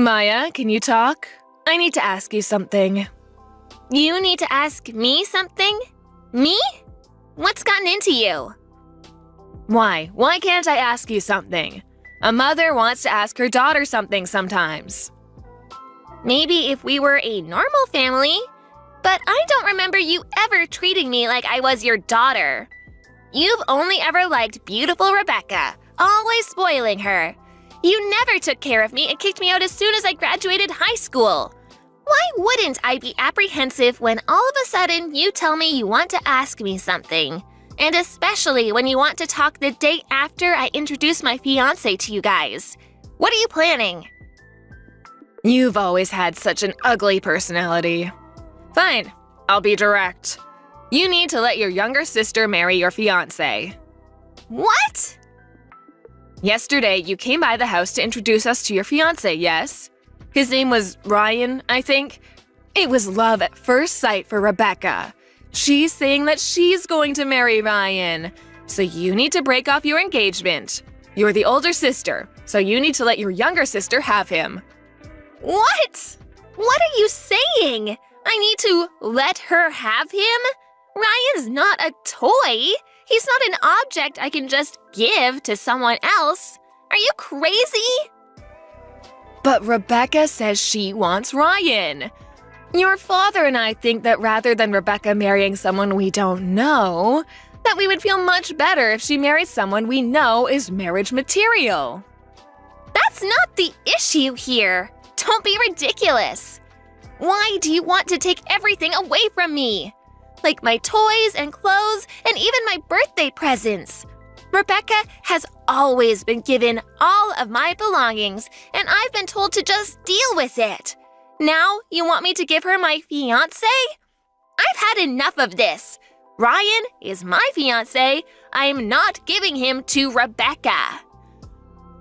Maya, can you talk? I need to ask you something. You need to ask me something? Me? What's gotten into you? Why? Why can't I ask you something? A mother wants to ask her daughter something sometimes. Maybe if we were a normal family, but I don't remember you ever treating me like I was your daughter. You've only ever liked beautiful Rebecca, always spoiling her. You never took care of me and kicked me out as soon as I graduated high school. Why wouldn't I be apprehensive when all of a sudden you tell me you want to ask me something? And especially when you want to talk the day after I introduce my fiancé to you guys. What are you planning? You've always had such an ugly personality. Fine, I'll be direct. You need to let your younger sister marry your fiancé. What? Yesterday, you came by the house to introduce us to your fiancé, yes? His name was Ryan, I think. It was love at first sight for Rebecca. She's saying that she's going to marry Ryan. So you need to break off your engagement. You're the older sister, so you need to let your younger sister have him. What? What are you saying? I need to let her have him? Ryan's not a toy. He's not an object I can just give to someone else. Are you crazy? But Rebecca says she wants Ryan. Your father and I think that rather than Rebecca marrying someone we don't know, that we would feel much better if she marries someone we know is marriage material. That's not the issue here. Don't be ridiculous. Why do you want to take everything away from me? Like my toys and clothes and even my birthday presents. Rebecca has always been given all of my belongings, and I've been told to just deal with it. Now you want me to give her my fiancé? I've had enough of this. Ryan is my fiancé. I'm not giving him to Rebecca.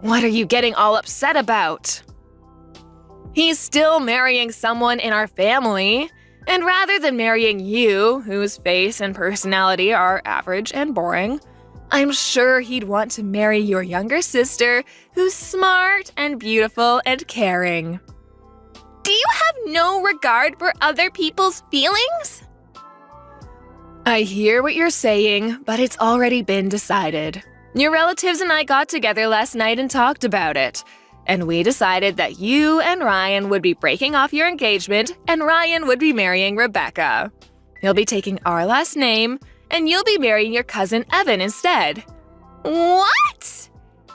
What are you getting all upset about? He's still marrying someone in our family. And rather than marrying you, whose face and personality are average and boring, I'm sure he'd want to marry your younger sister, who's smart and beautiful and caring. Do you have no regard for other people's feelings? I hear what you're saying, but it's already been decided. Your relatives and I got together last night and talked about it. And we decided that you and Ryan would be breaking off your engagement and Ryan would be marrying Rebecca. He'll be taking our last name and you'll be marrying your cousin Evan instead. What?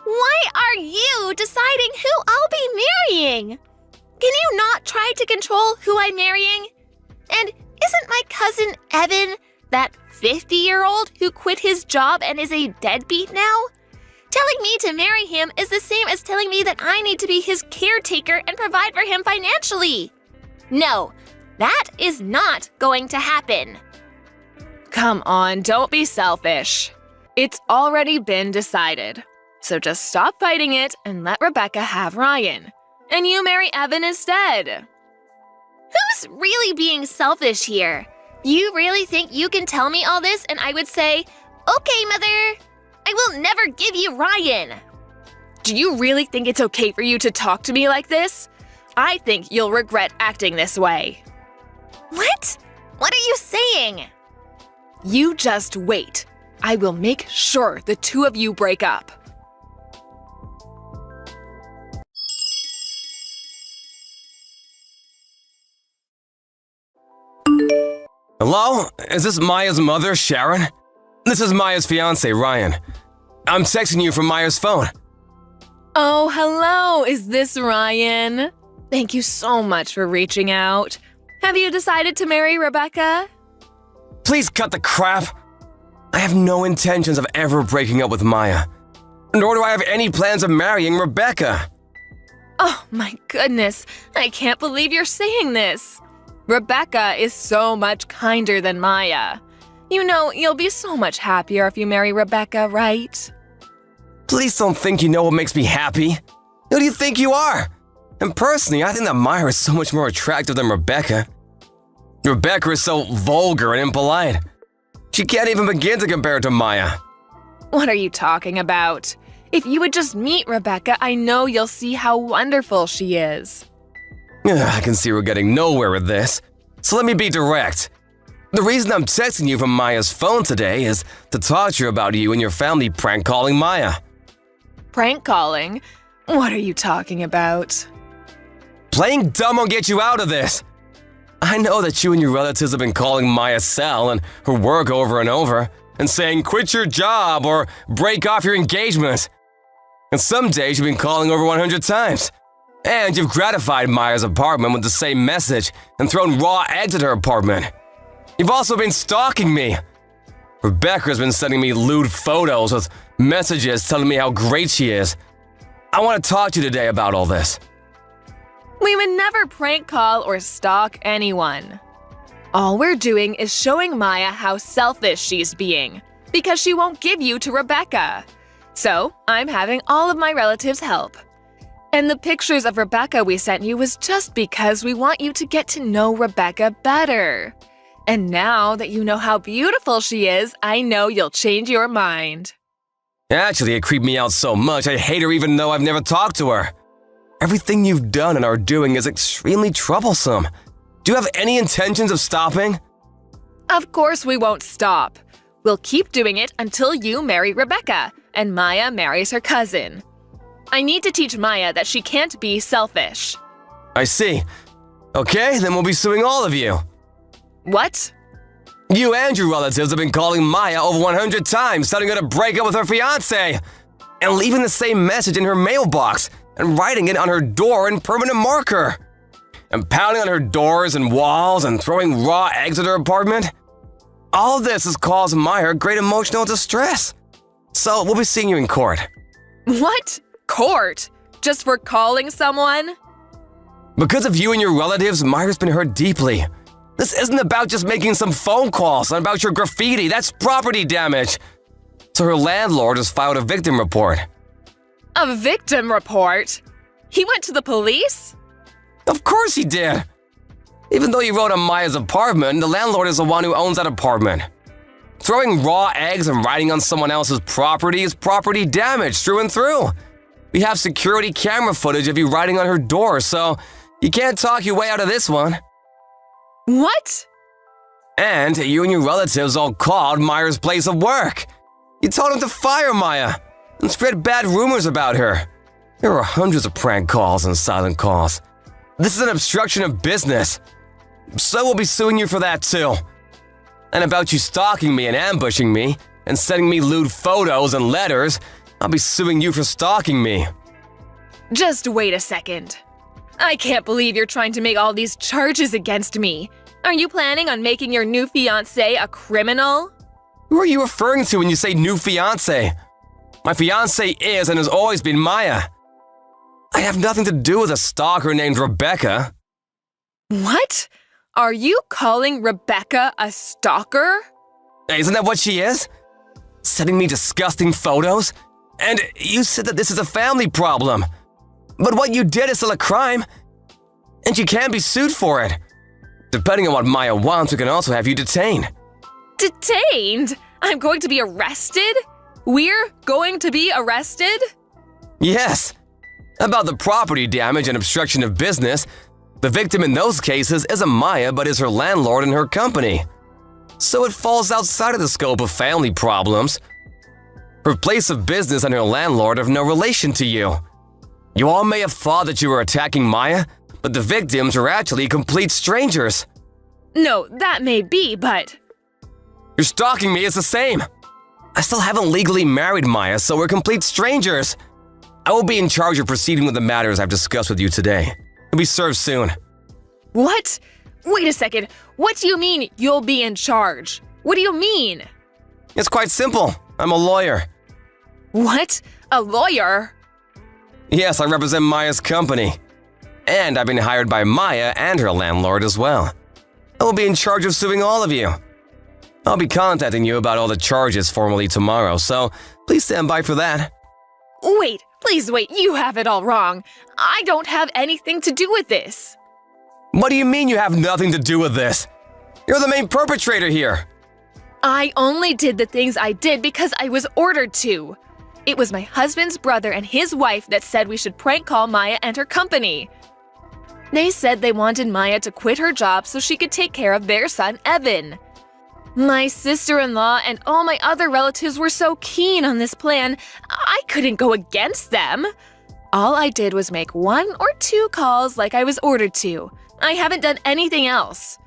Why are you deciding who I'll be marrying? Can you not try to control who I'm marrying? And isn't my cousin Evan that 50-year-old who quit his job and is a deadbeat now? Telling me to marry him is the same as telling me that I need to be his caretaker and provide for him financially. No, that is not going to happen. Come on, don't be selfish. It's already been decided. So just stop fighting it and let Rebecca have Ryan. And you marry Evan instead. Who's really being selfish here? You really think you can tell me all this and I would say, okay, mother, I will never give you Ryan. Do you really think it's okay for you to talk to me like this? I think you'll regret acting this way. What? What are you saying? You just wait. I will make sure the two of you break up. Hello? Is this Maya's mother, Sharon? This is Maya's fiancé, Ryan. I'm texting you from Maya's phone. Oh, hello. Is this Ryan? Thank you so much for reaching out. Have you decided to marry Rebecca? Please cut the crap. I have no intentions of ever breaking up with Maya. Nor do I have any plans of marrying Rebecca. Oh my goodness. I can't believe you're saying this. Rebecca is so much kinder than Maya. You know, you'll be so much happier if you marry Rebecca, right? Please don't think you know what makes me happy. Who do you think you are? And personally, I think that Maya is so much more attractive than Rebecca. Rebecca is so vulgar and impolite. She can't even begin to compare to Maya. What are you talking about? If you would just meet Rebecca, I know you'll see how wonderful she is. I can see we're getting nowhere with this, so let me be direct. The reason I'm texting you from Maya's phone today is to talk to you about you and your family prank calling Maya. Prank calling? What are you talking about? Playing dumb will get you out of this. I know that you and your relatives have been calling Maya's cell and her work over and over and saying quit your job or break off your engagement. And some days you've been calling over 100 times. And you've gratified Maya's apartment with the same message and thrown raw eggs at her apartment. You've also been stalking me. Rebecca's been sending me lewd photos with messages telling me how great she is. I want to talk to you today about all this. We would never prank call or stalk anyone. All we're doing is showing Maya how selfish she's being, because she won't give you to Rebecca. So, I'm having all of my relatives help. And the pictures of Rebecca we sent you was just because we want you to get to know Rebecca better. And now that you know how beautiful she is, I know you'll change your mind. Actually, it creeped me out so much I hate her even though I've never talked to her. Everything you've done and are doing is extremely troublesome. Do you have any intentions of stopping? Of course we won't stop. We'll keep doing it until you marry Rebecca and Maya marries her cousin. I need to teach Maya that she can't be selfish. I see. Okay, then we'll be suing all of you. What? You and your relatives have been calling Maya over 100 times, telling her to break up with her fiancé, and leaving the same message in her mailbox, and writing it on her door in permanent marker, and pounding on her doors and walls and throwing raw eggs at her apartment. All of this has caused Maya great emotional distress. So we'll be seeing you in court. What? Court? Just for calling someone? Because of you and your relatives, Maya's been hurt deeply. This isn't about just making some phone calls and about your graffiti. That's property damage. So her landlord has filed a victim report. A victim report? He went to the police? Of course he did. Even though he wrote on Maya's apartment, the landlord is the one who owns that apartment. Throwing raw eggs and writing on someone else's property is property damage through and through. We have security camera footage of you writing on her door, so you can't talk your way out of this one. What? And you and your relatives all called Maya's place of work. You told them to fire Maya and spread bad rumors about her. There were hundreds of prank calls and silent calls. This is an obstruction of business. So we'll be suing you for that too. And about you stalking me and ambushing me and sending me lewd photos and letters, I'll be suing you for stalking me. Just wait a second. I can't believe you're trying to make all these charges against me. Are you planning on making your new fiancé a criminal? Who are you referring to when you say new fiancé? My fiancé is and has always been Maya. I have nothing to do with a stalker named Rebecca. What? Are you calling Rebecca a stalker? Isn't that what she is? Sending me disgusting photos? And you said that this is a family problem. But what you did is still a crime. And you can be sued for it. Depending on what Maya wants, we can also have you detained. Detained? I'm going to be arrested? We're going to be arrested? Yes. About the property damage and obstruction of business, the victim in those cases isn't Maya but is her landlord and her company. So it falls outside of the scope of family problems. Her place of business and her landlord have no relation to you. You all may have thought that you were attacking Maya, but the victims are actually complete strangers. No, that may be, but… You're stalking me is the same. I still haven't legally married Maya, so we're complete strangers. I will be in charge of proceeding with the matters I've discussed with you today. You'll be served soon. What? Wait a second. What do you mean you'll be in charge? What do you mean? It's quite simple. I'm a lawyer. What? A lawyer? Yes, I represent Maya's company. And I've been hired by Maya and her landlord as well. I will be in charge of suing all of you. I'll be contacting you about all the charges formally tomorrow, so please stand by for that. Wait, please wait, you have it all wrong. I don't have anything to do with this. What do you mean you have nothing to do with this? You're the main perpetrator here. I only did the things I did because I was ordered to. It was my husband's brother and his wife that said we should prank call Maya and her company. They said they wanted Maya to quit her job so she could take care of their son, Evan. My sister-in-law and all my other relatives were so keen on this plan, I couldn't go against them. All I did was make 1 or 2 calls like I was ordered to. I haven't done anything else.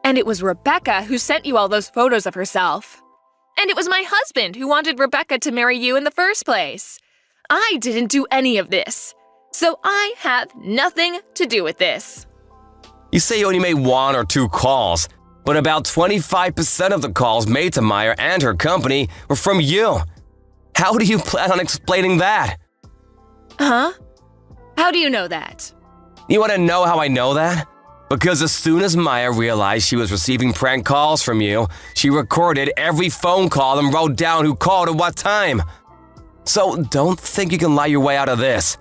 And it was Rebecca who sent you all those photos of herself. And it was my husband who wanted Rebecca to marry you in the first place. I didn't do any of this. So I have nothing to do with this. You say you only made 1 or 2 calls, but about 25% of the calls made to Maya and her company were from you. How do you plan on explaining that? Huh? How do you know that? You want to know how I know that? Because as soon as Maya realized she was receiving prank calls from you, she recorded every phone call and wrote down who called at what time. So don't think you can lie your way out of this.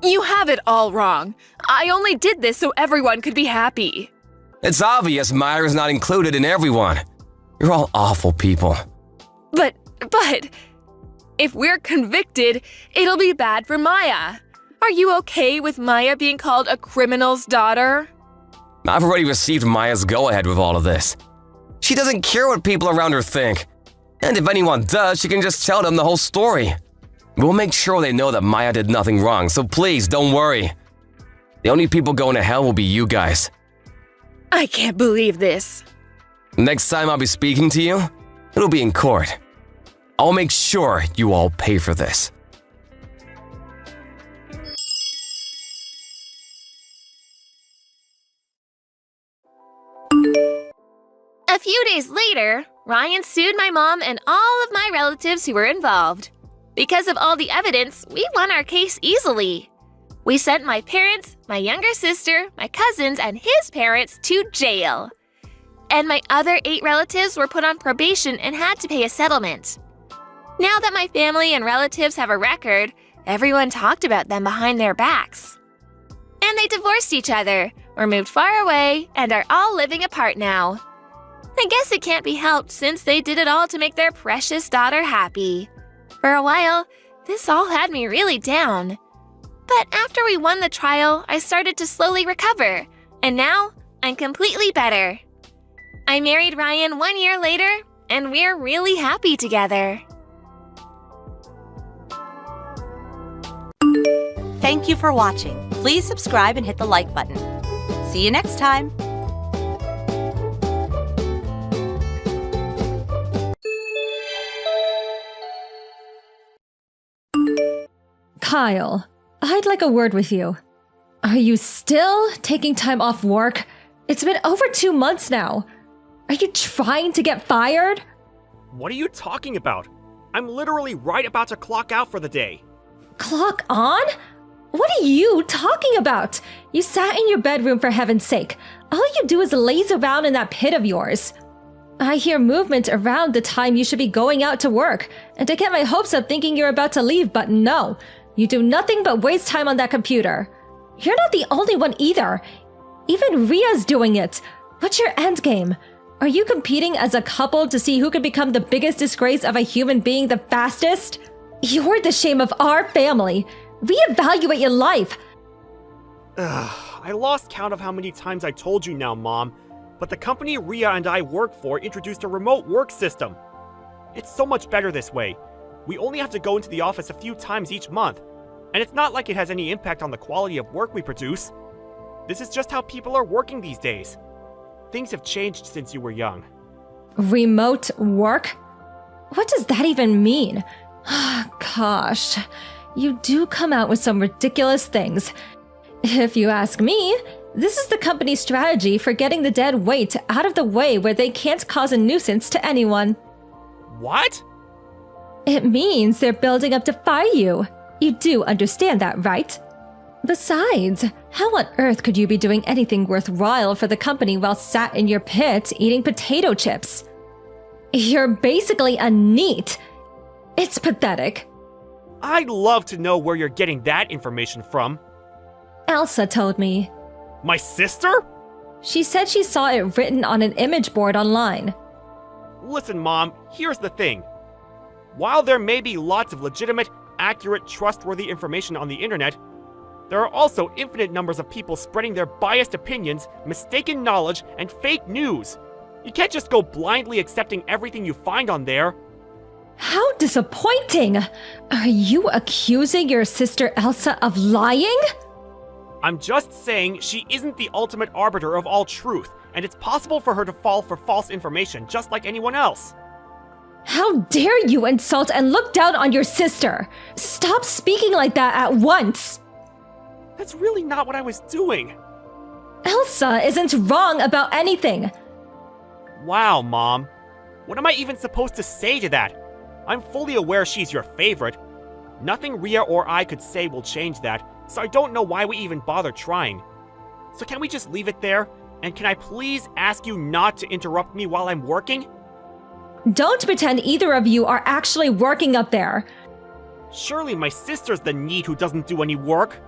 You have it all wrong. I only did this so everyone could be happy. It's obvious Maya is not included in everyone. You're all awful people. But, if we're convicted, it'll be bad for Maya. Are you okay with Maya being called a criminal's daughter? I've already received Maya's go-ahead with all of this. She doesn't care what people around her think. And if anyone does, she can just tell them the whole story. We'll make sure they know that Maya did nothing wrong, so please don't worry. The only people going to hell will be you guys. I can't believe this. Next time I'll be speaking to you, it'll be in court. I'll make sure you all pay for this. A few days later, Ryan sued my mom and all of my relatives who were involved. Because of all the evidence, we won our case easily. We sent my parents, my younger sister, my cousins, and his parents to jail. And my other 8 relatives were put on probation and had to pay a settlement. Now that my family and relatives have a record, everyone talked about them behind their backs. And they divorced each other, or moved far away, and are all living apart now. I guess it can't be helped since they did it all to make their precious daughter happy. For a while, this all had me really down. But after we won the trial, I started to slowly recover, and now I'm completely better. I married Ryan 1 year later, and we're really happy together. Thank you for watching. Please subscribe and hit the like button. See you next time. Kyle, I'd like a word with you. Are you still taking time off work? It's been over 2 months now. Are you trying to get fired? What are you talking about? I'm literally right about to clock out for the day. Clock on? What are you talking about? You sat in your bedroom for heaven's sake. All you do is laze around in that pit of yours. I hear movement around the time you should be going out to work, and I get my hopes up thinking you're about to leave, but no. You do nothing but waste time on that computer. You're not the only one either. Even Ria's doing it. What's your endgame? Are you competing as a couple to see who can become the biggest disgrace of a human being the fastest? You're the shame of our family. Reevaluate your life. I lost count of how many times I told you now, Mom, but the company Ria and I work for introduced a remote work system. It's so much better this way. We only have to go into the office a few times each month, and it's not like it has any impact on the quality of work we produce. This is just how people are working these days. Things have changed since you were young. Remote work? What does that even mean? Gosh, you do come out with some ridiculous things. If you ask me, this is the company's strategy for getting the dead weight out of the way where they can't cause a nuisance to anyone. What? It means they're building up to fire you. You do understand that, right? Besides, how on earth could you be doing anything worthwhile for the company while sat in your pit eating potato chips? You're basically a NEET. It's pathetic. I'd love to know where you're getting that information from. Elsa told me. My sister? She said she saw it written on an image board online. Listen, Mom, here's the thing. While there may be lots of legitimate, accurate, trustworthy information on the internet, There are also infinite numbers of people spreading their biased opinions, mistaken knowledge, and fake news. You can't just go blindly accepting everything you find on there. How disappointing! Are you accusing your sister Elsa of lying? I'm just saying she isn't the ultimate arbiter of all truth, and it's possible for her to fall for false information just like anyone else. How dare you insult and look down on your sister! Stop speaking like that at once! That's really not what I was doing. Elsa isn't wrong about anything. Wow, Mom. What am I even supposed to say to that? I'm fully aware she's your favorite. Nothing Ria or I could say will change that, so I don't know why we even bother trying. So can we just leave it there? And can I please ask you not to interrupt me while I'm working? Don't pretend either of you are actually working up there. Surely my sister's the NEET who doesn't do any work.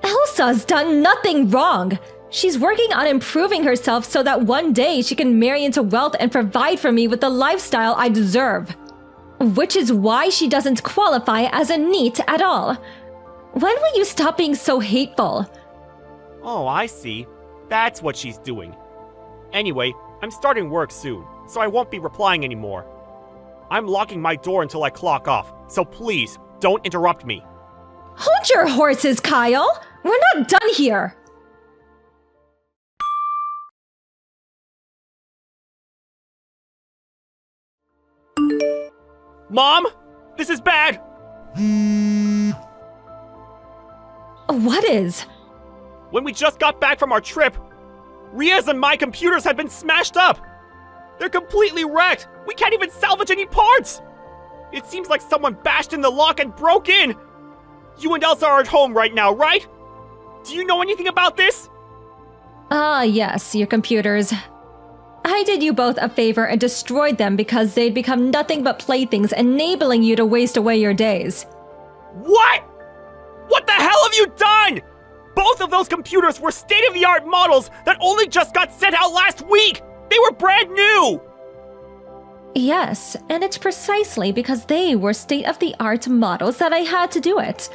Elsa's done nothing wrong. She's working on improving herself so that one day she can marry into wealth and provide for me with the lifestyle I deserve. Which is why she doesn't qualify as a NEET at all. When will you stop being so hateful? Oh, I see. That's what she's doing. Anyway, I'm starting work soon, so I won't be replying anymore. I'm locking my door until I clock off, so please, don't interrupt me. Hold your horses, Kyle! We're not done here! Mom! This is bad! What is? When we just got back from our trip, Ria's and my computers have been smashed up! They're completely wrecked! We can't even salvage any parts! It seems like someone bashed in the lock and broke in! You and Elsa are at home right now, right? Do you know anything about this? Yes, your computers. I did you both a favor and destroyed them because they'd become nothing but playthings, enabling you to waste away your days. What? What the hell have you done? Both of those computers were state-of-the-art models that only just got sent out last week! They were brand new! Yes, and it's precisely because they were state-of-the-art models that I had to do it.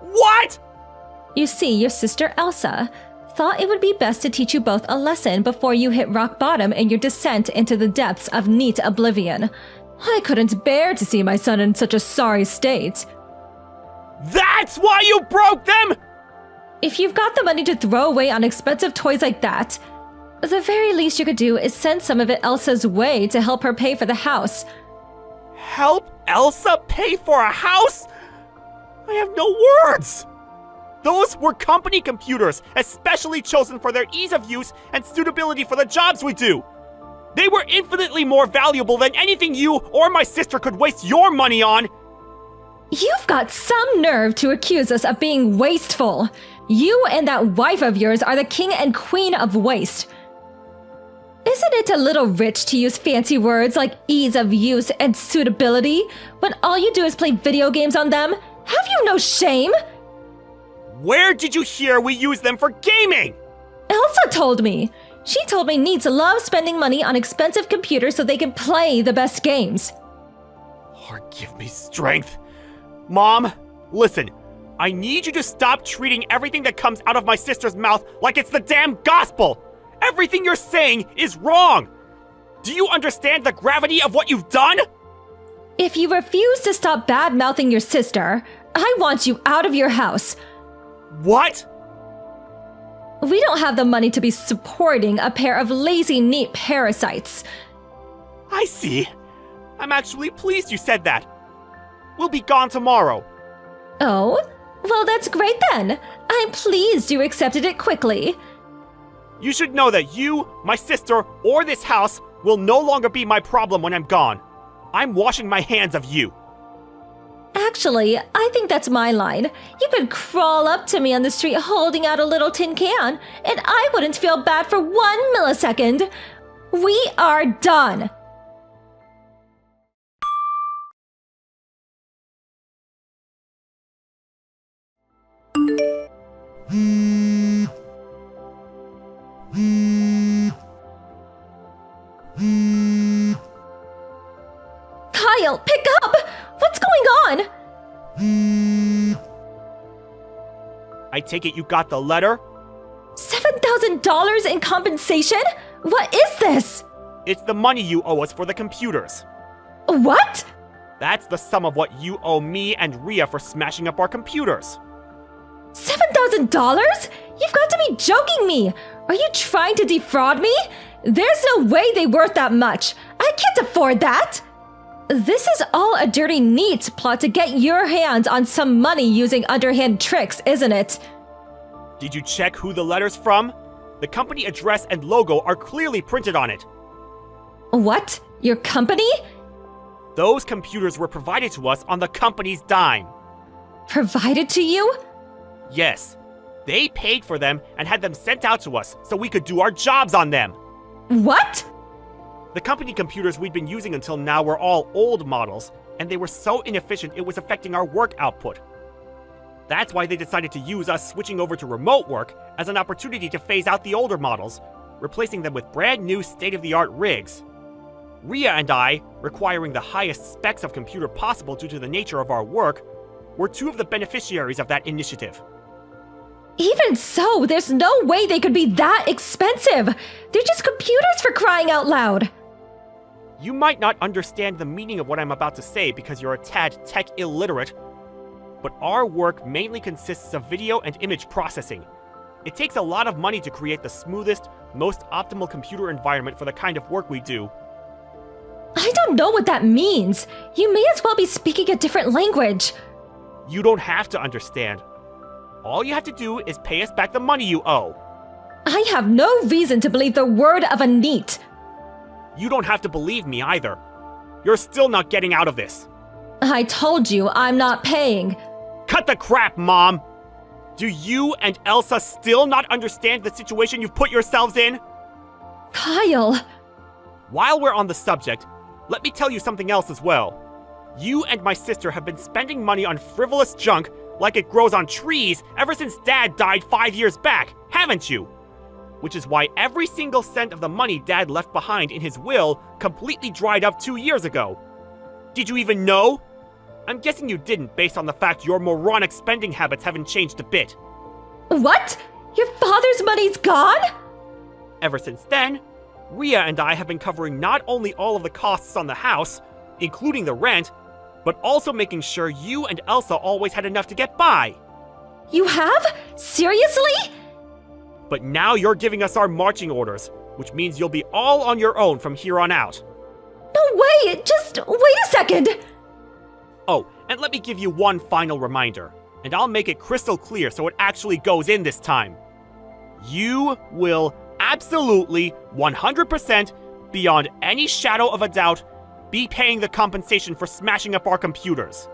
What? You see, your sister Elsa thought it would be best to teach you both a lesson before you hit rock bottom in your descent into the depths of NEET oblivion. I couldn't bear to see my son in such a sorry state. That's why you broke them?! If you've got the money to throw away on expensive toys like that, the very least you could do is send some of it Elsa's way to help her pay for the house. Help Elsa pay for a house? I have no words! Those were company computers, especially chosen for their ease of use and suitability for the jobs we do. They were infinitely more valuable than anything you or my sister could waste your money on. You've got some nerve to accuse us of being wasteful. You and that wife of yours are the king and queen of waste. Isn't it a little rich to use fancy words like ease of use and suitability when all you do is play video games on them? Have you no shame? Where did you hear we use them for gaming? Elsa told me. She told me NEETs love spending money on expensive computers so they can play the best games. Lord, give me strength. Mom, listen. I need you to stop treating everything that comes out of my sister's mouth like it's the damn gospel. Everything you're saying is wrong. Do you understand the gravity of what you've done? If you refuse to stop bad-mouthing your sister, I want you out of your house. What? We don't have the money to be supporting a pair of lazy NEET parasites. I see. I'm actually pleased you said that. We'll be gone tomorrow. Oh? Well, that's great then. I'm pleased you accepted it quickly. You should know that you, my sister, or this house will no longer be my problem when I'm gone. I'm washing my hands of you. Actually, I think that's my line. You could crawl up to me on the street holding out a little tin can, and I wouldn't feel bad for 1 millisecond. We are done. Kyle, pick up! What's going on? I take it you got the letter? $7,000 in compensation? What is this? It's the money you owe us for the computers. What? That's the sum of what you owe me and Ria for smashing up our computers. $7,000? You've got to be joking me! Are you trying to defraud me? There's no way they're worth that much. I can't afford that! This is all a dirty neat plot to get your hands on some money using underhand tricks, isn't it? Did you check who the letter's from? The company address and logo are clearly printed on it. What? Your company? Those computers were provided to us on the company's dime. Provided to you? Yes. They paid for them and had them sent out to us so we could do our jobs on them. What? The company computers we'd been using until now were all old models, and they were so inefficient it was affecting our work output. That's why they decided to use us switching over to remote work as an opportunity to phase out the older models, replacing them with brand new state-of-the-art rigs. Ria and I, requiring the highest specs of computer possible due to the nature of our work, were two of the beneficiaries of that initiative. Even so, there's no way they could be that expensive! They're just computers, for crying out loud! You might not understand the meaning of what I'm about to say because you're a tad tech illiterate, but our work mainly consists of video and image processing. It takes a lot of money to create the smoothest, most optimal computer environment for the kind of work we do. I don't know what that means. You may as well be speaking a different language. You don't have to understand. All you have to do is pay us back the money you owe. I have no reason to believe the word of a neat. You don't have to believe me either. You're still not getting out of this. I told you I'm not paying. Cut the crap, Mom! Do you and Elsa still not understand the situation you've put yourselves in? Kyle! While we're on the subject, let me tell you something else as well. You and my sister have been spending money on frivolous junk like it grows on trees ever since Dad died 5 years back, haven't you? Which is why every single cent of the money Dad left behind in his will completely dried up 2 years ago. Did you even know? I'm guessing you didn't based on the fact your moronic spending habits haven't changed a bit. What? Your father's money's gone? Ever since then, Ria and I have been covering not only all of the costs on the house, including the rent, but also making sure you and Elsa always had enough to get by. You have? Seriously? But now you're giving us our marching orders, which means you'll be all on your own from here on out. No way! Just wait a second! Oh, and let me give you one final reminder, and I'll make it crystal clear so it actually goes in this time. You will absolutely, 100%, beyond any shadow of a doubt, be paying the compensation for smashing up our computers.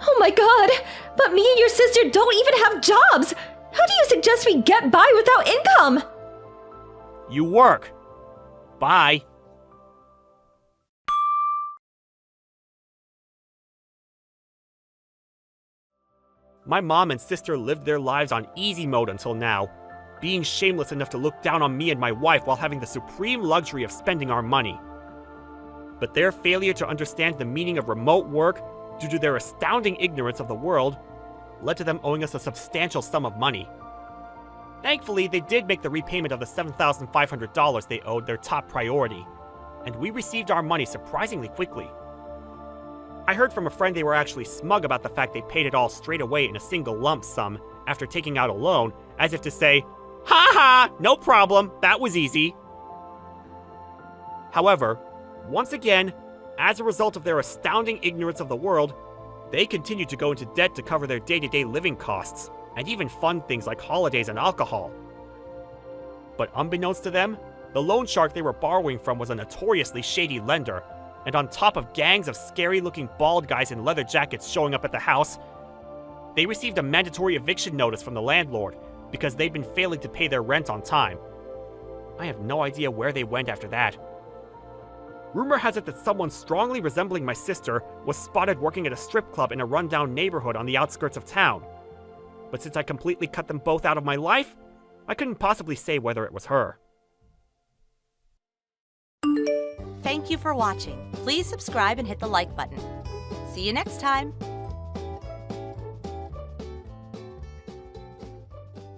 Oh my god! But me and your sister don't even have jobs! How do you suggest we get by without income? You work. Bye. My mom and sister lived their lives on easy mode until now, being shameless enough to look down on me and my wife while having the supreme luxury of spending our money. But their failure to understand the meaning of remote work, due to their astounding ignorance of the world, led to them owing us a substantial sum of money. Thankfully, they did make the repayment of the $7,500 they owed their top priority, and we received our money surprisingly quickly. I heard from a friend they were actually smug about the fact they paid it all straight away in a single lump sum after taking out a loan, as if to say, "Ha ha, no problem, that was easy." However, once again, as a result of their astounding ignorance of the world, they continued to go into debt to cover their day-to-day living costs, and even fund things like holidays and alcohol. But unbeknownst to them, the loan shark they were borrowing from was a notoriously shady lender, and on top of gangs of scary-looking bald guys in leather jackets showing up at the house, they received a mandatory eviction notice from the landlord because they'd been failing to pay their rent on time. I have no idea where they went after that. Rumor has it that someone strongly resembling my sister was spotted working at a strip club in a rundown neighborhood on the outskirts of town. But since I completely cut them both out of my life, I couldn't possibly say whether it was her. Thank you for watching. Please subscribe and hit the like button. See you next time.